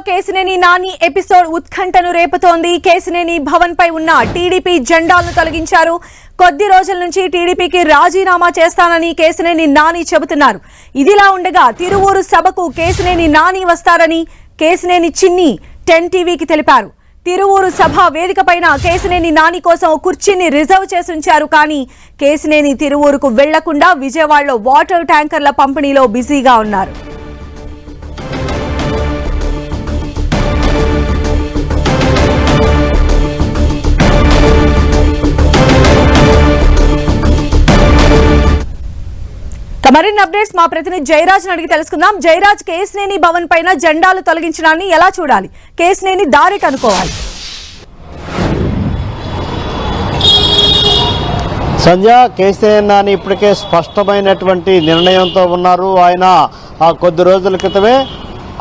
Kesineni Nani episode ఉత్కంఠను రేపుతోంది. కేసినేని భవన్ పై ఉన్న TDP జెండాలను తొలగించారు. కొద్ది రోజుల నుంచి టీడీపీకి రాజీనామా చేస్తానని కేసినేని నాని చెబుతున్నారు. ఇదిలా ఉండగా తిరువూరు సభకు కేసినేని నాని వస్తారని కేసినేని చిన్ని 10 టీవీకి తెలిపారు. తిరువూరు సభ వేదికపైన కేసినేని నాని కోసం కుర్చీని రిజర్వ్ చేసి ఉంచారు. కానీ కేసినేని తిరువూరుకు వెళ్లకుండా విజయవాడలో వాటర్ ట్యాంకర్ల పంపిణీలో బిజీగా ఉన్నారు. మరిన్ని అప్డేట్స్ మా ప్రతినిధి జయరాజ్ అడిగి తెలుసుకుందాం. జయరాజ్, కేసినేని భవన్ పైన జెండాలు తొలగించడాన్ని ఎలా చూడాలి? కేసినేని దారిట అనుకోవాలి? సంజయ్, కేసీఆర్ నాని ఇప్పటికే స్పష్టమైనటువంటి నిర్ణయంతో ఉన్నారు. ఆయన కొద్ది రోజుల క్రితమే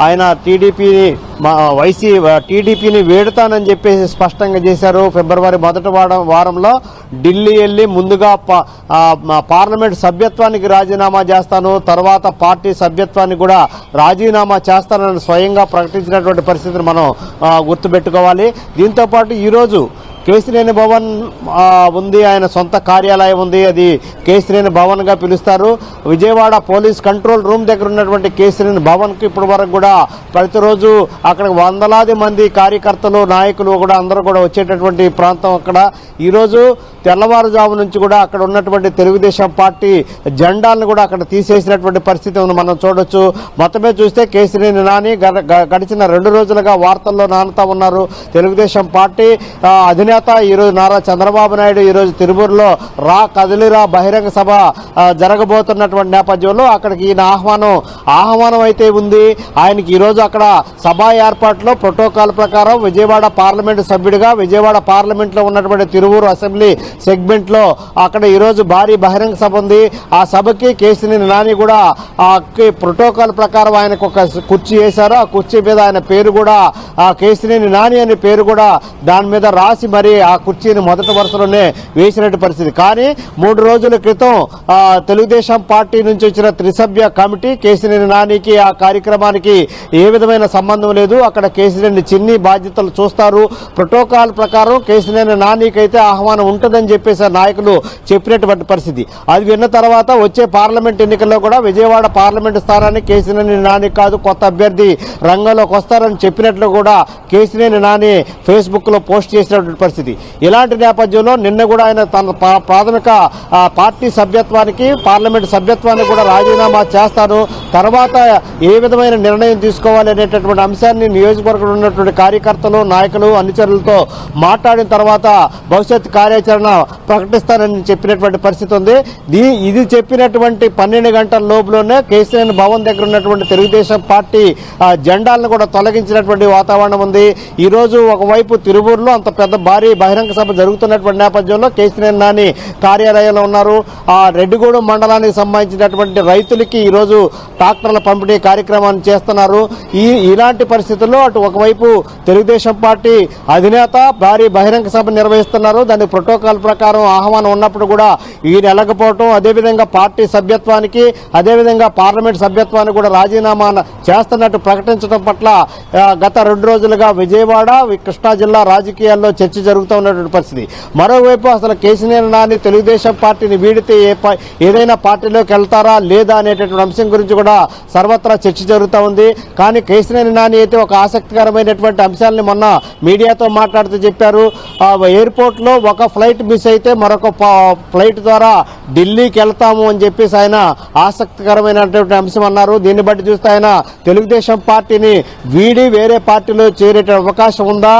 ఆయన టీడీపీని వేడుతానని చెప్పేసి స్పష్టంగా చేశారు. ఫిబ్రవరి మొదటి వారంలో ఢిల్లీ వెళ్ళి ముందుగా పార్లమెంట్ సభ్యత్వానికి రాజీనామా చేస్తాను, తర్వాత పార్టీ సభ్యత్వాన్ని కూడా రాజీనామా చేస్తానని స్వయంగా ప్రకటించినటువంటి పరిస్థితిని మనం గుర్తుపెట్టుకోవాలి. దీంతోపాటు ఈరోజు కేసినేని భవన్ ఉంది, ఆయన సొంత కార్యాలయం ఉంది, అది కేసినేని భవన్ గా పిలుస్తారు. విజయవాడ పోలీస్ కంట్రోల్ రూమ్ దగ్గర ఉన్నటువంటి కేసినేని భవన్ కు ఇప్పటి వరకు కూడా ప్రతిరోజు అక్కడ వందలాది మంది కార్యకర్తలు, నాయకులు కూడా అందరూ కూడా వచ్చేటటువంటి ప్రాంతం. అక్కడ ఈరోజు తెల్లవారుజాము నుంచి కూడా అక్కడ ఉన్నటువంటి తెలుగుదేశం పార్టీ జెండాలను కూడా అక్కడ తీసేసినటువంటి పరిస్థితి ఉంది, మనం చూడొచ్చు. మొత్తమే చూస్తే కేసినేని నాని గడిచిన 2 రోజులుగా వార్తల్లో నానుతా ఉన్నారు. తెలుగుదేశం పార్టీ అధినేత ఈరోజు నారా చంద్రబాబు నాయుడు ఈరోజు తిరువూరులో కదిలిరా బహిరంగ సభ జరగబోతున్నటువంటి నేపథ్యంలో అక్కడికి ఈయన ఆహ్వానం అయితే ఉంది. ఆయనకి ఈరోజు అక్కడ సభా ఏర్పాట్లో ప్రోటోకాల్ ప్రకారం విజయవాడ పార్లమెంటు సభ్యుడిగా విజయవాడ పార్లమెంట్లో ఉన్నటువంటి తిరువూరు అసెంబ్లీ సెగ్మెంట్ లో అక్కడ ఈరోజు భారీ బహిరంగ సభ ఉంది. ఆ సభకి కేసినేని నాని కూడా ప్రోటోకాల్ ప్రకారం ఆయనకు ఒక కుర్చీ వేశారు. ఆ కుర్చీ మీద ఆయన పేరు కూడా కేసినేని నాని అనే పేరు కూడా దాని మీద రాసి మరి ఆ కుర్చీని మొదటి వరుసలోనే వేసినట్టు పరిస్థితి. కానీ 3 రోజుల క్రితం తెలుగుదేశం పార్టీ నుంచి వచ్చిన త్రిసభ్య కమిటీ కేసినేని నానికి ఆ కార్యక్రమానికి ఏ విధమైన సంబంధం లేదు, అక్కడ కేసినేని చిన్ని బాధ్యతలు చూస్తారు, ప్రోటోకాల్ ప్రకారం కేసినేని నానికైతే ఆహ్వానం ఉంటుందని చెప్పేసి నాయకులు చెప్పినటువంటి పరిస్థితి. అది విన్న తర్వాత వచ్చే పార్లమెంట్ ఎన్నికల్లో కూడా విజయవాడ పార్లమెంటు స్థానాన్ని కేసినేని నాని కాదు కొత్త అభ్యర్థి రంగంలోకి వస్తారని చెప్పినట్లు కూడా కేసినేని నాని ఫేస్బుక్ లో పోస్ట్ చేసినటువంటి పరిస్థితి. ఇలాంటి నేపథ్యంలో నిన్న కూడా ఆయన తన ప్రాథమిక పార్టీ సభ్యత్వానికి పార్లమెంట్ సభ్యత్వానికి కూడా రాజీనామా చేస్తాను, తర్వాత ఏ విధమైన నిర్ణయం తీసుకోవాలి అనేటటువంటి అంశాన్ని నియోజకవర్గంలో ఉన్నటువంటి కార్యకర్తలు, నాయకులు, అనుచరులతో మాట్లాడిన తర్వాత భవిష్యత్ కార్యాచరణ ప్రకటిస్తానని చెప్పినటువంటి పరిస్థితి ఉంది. ఇది చెప్పినటువంటి 12 గంటల లోపులోనే కేసీఆర్ భవన్ దగ్గర ఉన్నటువంటి తెలుగుదేశం పార్టీ జెండాలను కూడా తొలగించినటువంటి వాతావరణం ఉంది. ఈ రోజు ఒకవైపు తిరువూరులో అంత పెద్ద భారీ బహిరంగ సభ జరుగుతున్నటువంటి నేపథ్యంలో కేసీఆర్ నాని కార్యాలయంలో ఉన్నారు. ఆ రెడ్డిగూడెం మండలానికి సంబంధించినటువంటి రైతులకి ఈరోజు ట్రాక్టర్ల పంపిణీ కార్యక్రమాన్ని చేస్తున్నారు. ఇలాంటి పరిస్థితుల్లో అటు ఒకవైపు తెలుగుదేశం పార్టీ అధినేత భారీ బహిరంగ సభ నిర్వహిస్తున్నారు. దాని ప్రోటోకాల్ ప్రకారం ఆహ్వానం ఉన్నప్పుడు కూడా ఈయన వెళ్ళకపోవటం, అదేవిధంగా పార్టీ సభ్యత్వానికి అదేవిధంగా పార్లమెంట్ సభ్యత్వానికి కూడా రాజీనామా చేస్తున్నట్టు ప్రకటించడం పట్ల గత 2 రోజులుగా విజయవాడ, కృష్ణా జిల్లా రాజకీయాల్లో చర్చ జరుగుతూ ఉన్నటువంటి పరిస్థితి. మరోవైపు అసలు కేసీఆర్ నాని తెలుగుదేశం పార్టీని వీడితే ఏదైనా పార్టీలోకి వెళ్తారా లేదా అనేటటువంటి అంశం గురించి కూడా సర్వత్రా చర్చ జరుగుతూ ఉంది. కానీ కేసీఆర్ నాని అయితే ఒక ఆసక్తికరమైనటువంటి అంశాలని మొన్న మీడియాతో మాట్లాడుతూ చెప్పారు. ఎయిర్పోర్ట్ లో ఒక ఫ్లైట్ మిస్ అయితే మరొక ఫ్లైట్ ద్వారా ఢిల్లీకి వెళ్తాము అని చెప్పేసి ఆయన ఆసక్తికరమైనటువంటి అంశం అన్నారు. దీన్ని బట్టి చూస్తే ఆయన తెలుగుదేశం పార్టీని వీడి వేరే పార్టీలో చేరే అవకాశం ఉందా,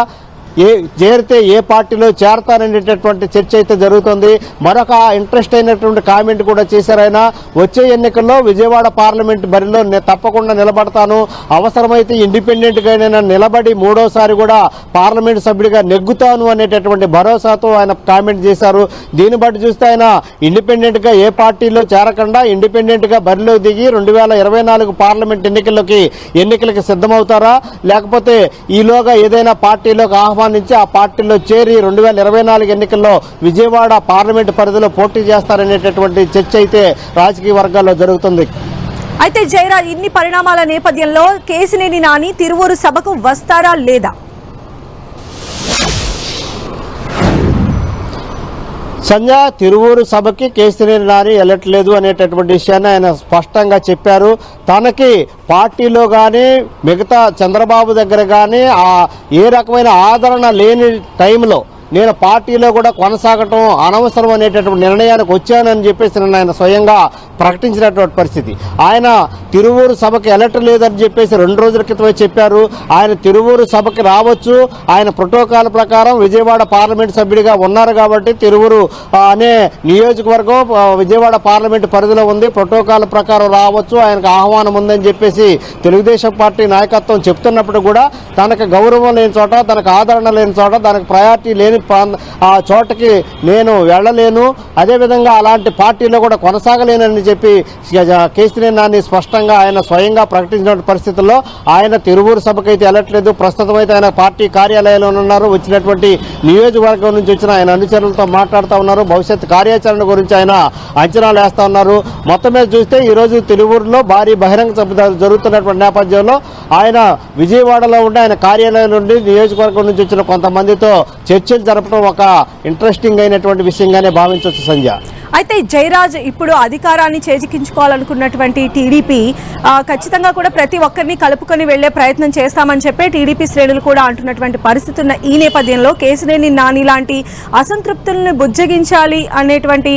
చేరితే ఏ పార్టీలో చేరతారనేటటువంటి చర్చ అయితే జరుగుతుంది. మరొక ఇంట్రెస్ట్ అయినటువంటి కామెంట్ కూడా చేశారు ఆయన. వచ్చే ఎన్నికల్లో విజయవాడ పార్లమెంట్ బరిలో తప్పకుండా నిలబడతాను, అవసరమైతే ఇండిపెండెంట్ గా నేను నిలబడి 3వసారి కూడా పార్లమెంట్ సభ్యుడిగా నెగ్గుతాను అనేటటువంటి భరోసాతో ఆయన కామెంట్ చేశారు. దీన్ని బట్టి చూస్తే ఆయన ఇండిపెండెంట్ గా ఏ పార్టీలో చేరకుండా ఇండిపెండెంట్ గా బరిలో దిగి 2024 పార్లమెంట్ ఎన్నికలకి సిద్ధమవుతారా, లేకపోతే ఈలోగా ఏదైనా పార్టీలోకి ఆహ్వానించి ఆ పార్టీలో చేరి 2024 ఎన్నికల్లో విజయవాడ పార్లమెంటు పరిధిలో పోటీ చేస్తారనేటటువంటి చర్చ అయితే రాజకీయ వర్గాల్లో జరుగుతుంది. అయితే జయరాజ్, ఇన్ని పరిణామాల నేపథ్యంలో కేశినేని నాని తిరువూరు సభకు వస్తారా లేదా? సంజయ్, తిరువూరు సభకి కేశినేని నాని వెళ్ళట్లేదు అనేటటువంటి విషయాన్ని ఆయన స్పష్టంగా చెప్పారు. తనకి పార్టీలో కానీ మిగతా చంద్రబాబు దగ్గర కానీ ఏ రకమైన ఆదరణ లేని టైంలో నేను పార్టీలో కూడా కొనసాగటం అనవసరం అనేటటువంటి నిర్ణయానికి వచ్చానని చెప్పేసి నిన్న ఆయన స్వయంగా ప్రకటించినటువంటి పరిస్థితి. ఆయన తిరువూరు సభకి వెళ్ళట్లేదని చెప్పేసి 2 రోజుల క్రితమే చెప్పారు. ఆయన తిరువూరు సభకి రావచ్చు, ఆయన ప్రోటోకాల్ ప్రకారం విజయవాడ పార్లమెంట్ సభ్యుడిగా ఉన్నారు కాబట్టి తిరువూరు అనే నియోజకవర్గం విజయవాడ పార్లమెంట్ పరిధిలో ఉంది, ప్రోటోకాల్ ప్రకారం రావచ్చు, ఆయనకు ఆహ్వానం ఉందని చెప్పేసి తెలుగుదేశం పార్టీ నాయకత్వం చెప్తున్నప్పుడు కూడా తనకు గౌరవం లేని చోట, తనకు ఆదరణ లేని చోట, తనకు ప్రయారిటీ లేని ఆ చోటకి నేను వెళ్ళలేను, అదేవిధంగా అలాంటి పార్టీలో కూడా కొనసాగలేనని చెప్పి కేశినేని నాని స్పష్టంగా ఆయన స్వయంగా ప్రకటించిన పరిస్థితుల్లో ఆయన తిరువూరు సభకైతే వెళ్ళట్లేదు. ప్రస్తుతం అయితే ఆయన పార్టీ కార్యాలయంలో ఉన్నారు. వచ్చినటువంటి నియోజకవర్గం నుంచి వచ్చిన ఆయన అనుచరులతో మాట్లాడుతూ ఉన్నారు. భవిష్యత్ కార్యాచరణ గురించి ఆయన అంచనాలు వేస్తూ ఉన్నారు. మొత్తం మీద చూస్తే ఈరోజు తిరువూరులో భారీ బహిరంగ సభ జరుగుతున్నటువంటి నేపథ్యంలో ఆయన విజయవాడలో ఉండి ఆయన కార్యాలయం నుండి నియోజకవర్గం నుంచి వచ్చిన కొంతమందితో చర్చలు జరపడం ఒక ఇంట్రెస్టింగ్ అయినటువంటి విషయంగానే భావించవచ్చు సంధ్య. అయితే జయరాజ్, ఇప్పుడు అధికారాన్ని చేజిక్కించుకోవాలనుకున్నటువంటి టీడీపీ ఖచ్చితంగా కూడా ప్రతి ఒక్కరిని కలుపుకొని వెళ్లే ప్రయత్నం చేస్తామని చెప్పి టీడీపీ శ్రేణులు కూడా అంటున్నటువంటి పరిస్థితి ఉన్న ఈ నేపథ్యంలో కేశినేని నాని లాంటి అసంతృప్తులను బుజ్జగించాలి అనేటువంటి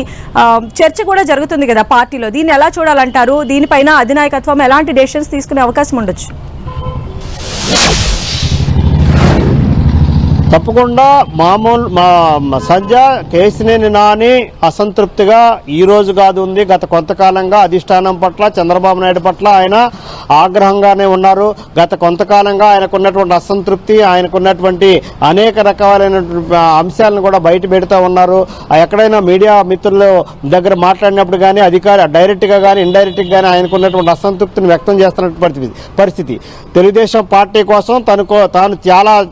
చర్చ కూడా జరుగుతుంది కదా పార్టీలో. దీన్ని ఎలా చూడాలంటారు? దీనిపైన అధినాయకత్వం ఎలాంటి డెసిషన్స్ తీసుకునే అవకాశం ఉండొచ్చు? తప్పకుండా సంధ్య, కేశినేని నాని అసంతృప్తిగా ఈ రోజు కాదు ఉంది, గత కొంతకాలంగా అధిష్టానం పట్ల, చంద్రబాబు నాయుడు పట్ల ఆయన ఆగ్రహంగానే ఉన్నారు. గత కొంతకాలంగా ఆయనకున్నటువంటి అసంతృప్తి, ఆయనకున్నటువంటి అనేక రకాలైనటువంటి అంశాలను కూడా బయట పెడుతూ ఉన్నారు. ఎక్కడైనా మీడియా మిత్రుల దగ్గర మాట్లాడినప్పుడు కానీ డైరెక్ట్గా కానీ ఇండైరెక్ట్గా కానీ ఆయనకున్నటువంటి అసంతృప్తిని వ్యక్తం చేస్తున్నటువంటి పరిస్థితి. తెలుగుదేశం పార్టీ కోసం తాను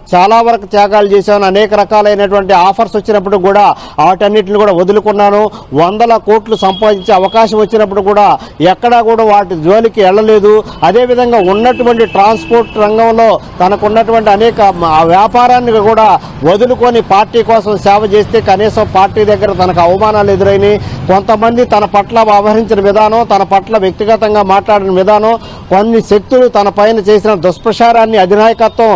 చాలా వరకు త్యాగాలు చేశాను, అనేక రకాలైనటువంటి ఆఫర్స్ వచ్చినప్పుడు కూడా వాటన్నిటిని కూడా వదులుకున్నాను, 100 కోట్లు సంపాదించే అవకాశం వచ్చినప్పుడు కూడా ఎక్కడా కూడా వాటి జోలికి వెళ్ళలేదు. అదేవిధంగా ఉన్నటువంటి ట్రాన్స్పోర్ట్ రంగంలో తనకున్నటువంటి అనేక వ్యాపారాన్ని కూడా వదులుకొని పార్టీ కోసం సేవ చేస్తే కనీసం పార్టీ దగ్గర తనకు అవమానాలు ఎదురైనాయి. కొంతమంది తన పట్ల వ్యవహరించిన విధానం, తన పట్ల వ్యక్తిగతంగా మాట్లాడిన విధానం, కొన్ని శక్తులు తన పైన చేసిన దుష్ప్రచారాన్ని అధినాయకత్వం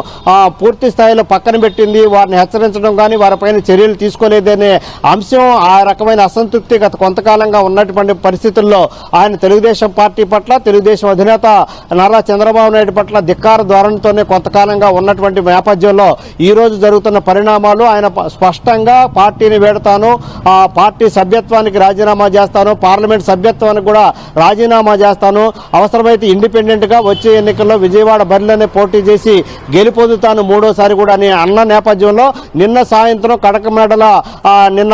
పూర్తి స్థాయిలో పక్కన పెట్టింది. వారిని హెచ్చరించడం కానీ వారిపైన చర్యలు తీసుకోలేదనే అంశం, ఆ రకమైన అసంతృప్తి గత కొంతకాలంగా ఉన్నటువంటి పరిస్థితుల్లో ఆయన తెలుగుదేశం పార్టీ పట్ల, తెలుగుదేశం అధినేత నారా చంద్రబాబు నాయుడు పట్ల ధిక్కార ధోరణితోనే కొంతకాలంగా ఉన్నటువంటి నేపథ్యంలో ఈ రోజు జరుగుతున్న పరిణామాలు ఆయన స్పష్టంగా పార్టీని వేడతాను, ఆ పార్టీ సభ్యత్వానికి రాజీనామా చేస్తాను, పార్లమెంట్ సభ్యత్వానికి కూడా రాజీనామా చేస్తాను, అవసరమైతే ఇండిపెండెంట్గా వచ్చే ఎన్నికల్లో విజయవాడ బరిలోనే పోటీ చేసి గెలుపొందుతాను 3వ సారి కూడా అని అన్న నేపథ్యంలో నిన్న సాయంత్రం కడకమేడల నిన్న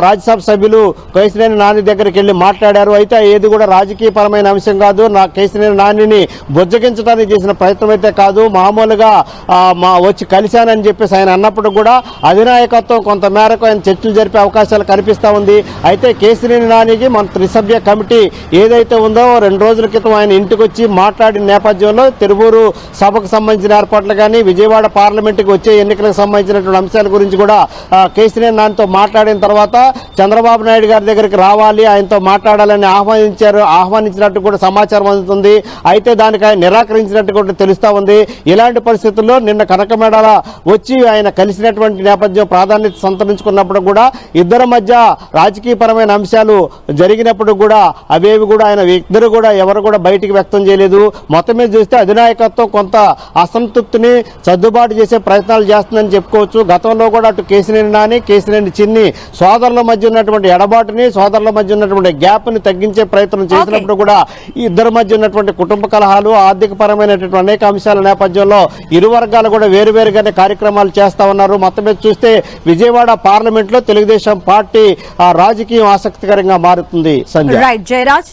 రాజ్యసభ సభ్యులు కేశినేని నాని దగ్గరికి వెళ్ళి మాట్లాడారు. అయితే ఏది కూడా రాజకీయపరమైన అంశం కాదు, కేశినేని నానిని బుజ్జగించడానికి చేసిన ప్రయత్నం అయితే కాదు, మామూలుగా వచ్చి కలిశానని చెప్పేసి ఆయన అన్నప్పుడు కూడా అధినాయకత్వం కొంత మేరకు ఆయన చర్చలు జరిపే అవకాశాలు కనిపిస్తూ ఉంది. అయితే కేశినేని నానికి మన త్రిసభ్య కమిటీ ఏదైతే ఉందో 2 రోజుల క్రితం ఆయన ఇంటికి వచ్చి మాట్లాడిన నేపథ్యంలో తిరువూరు సభకు సంబంధించిన ఏర్పాట్లు కానీ, విజయవాడ పార్లమెంటుకి వచ్చే ఎన్నికలకు సంబంధించినటువంటి అంశాల గురించి కూడా కేశినేని నానితో మాట్లాడిన తర్వాత చంద్రబాబు నాయుడు గారి దగ్గరికి రావాలి, ఆయనతో మాట్లాడాలని ఆహ్వానించినట్టు కూడా సమాచారం అందుతుంది. అయితే దానికి ఆయన నిరాకరించినట్టు కూడా తెలుస్తూ ఉంది. ఇలాంటి పరిస్థితుల్లో నిన్న కనకమేడల వచ్చి ఆయన కలిసినటువంటి నేపథ్యం ప్రాధాన్యత సంతరించుకున్నప్పుడు కూడా ఇద్దరి మధ్య రాజకీయపరమైన అంశాలు జరిగినప్పుడు కూడా అవేవి కూడా ఆయన ఇద్దరు కూడా ఎవరు కూడా బయటికి వ్యక్తం చేయలేదు. మొత్తం మీద చూస్తే అధినాయకత్వం కొంత అసంతృప్తిని సర్దుబాటు చేసే ప్రయత్నాలు చేస్తుందని చెప్పుకోవచ్చు. గతంలో కూడా అటు కేశినేని నాని, కేశినేని చిన్ని సోదరుల మధ్య ఉన్నటువంటి ఎడబాటుని, సోదరుల మధ్య ఉన్నటువంటి గ్యాప్ని తగ్గించే ప్రయత్నం చేసినప్పుడు కూడా ఈ ఇద్దరి మధ్య ఉన్నటువంటి కుటుంబ కలహాలు, ఆర్థిక పరమైనటువంటి అనేక అంశాల నేపథ్యంలో ఇరు వర్గాలు కూడా వేరువేరుగానే కార్యక్రమాలు చేస్తా ఉన్నారు. మొత్తం మీద చూస్తే విజయవాడ పార్లమెంట్ లో తెలుగుదేశం పార్టీ రాజకీయం ఆసక్తికరంగా మారుతుంది. సంజయ్. రైట్ జయరాజ్.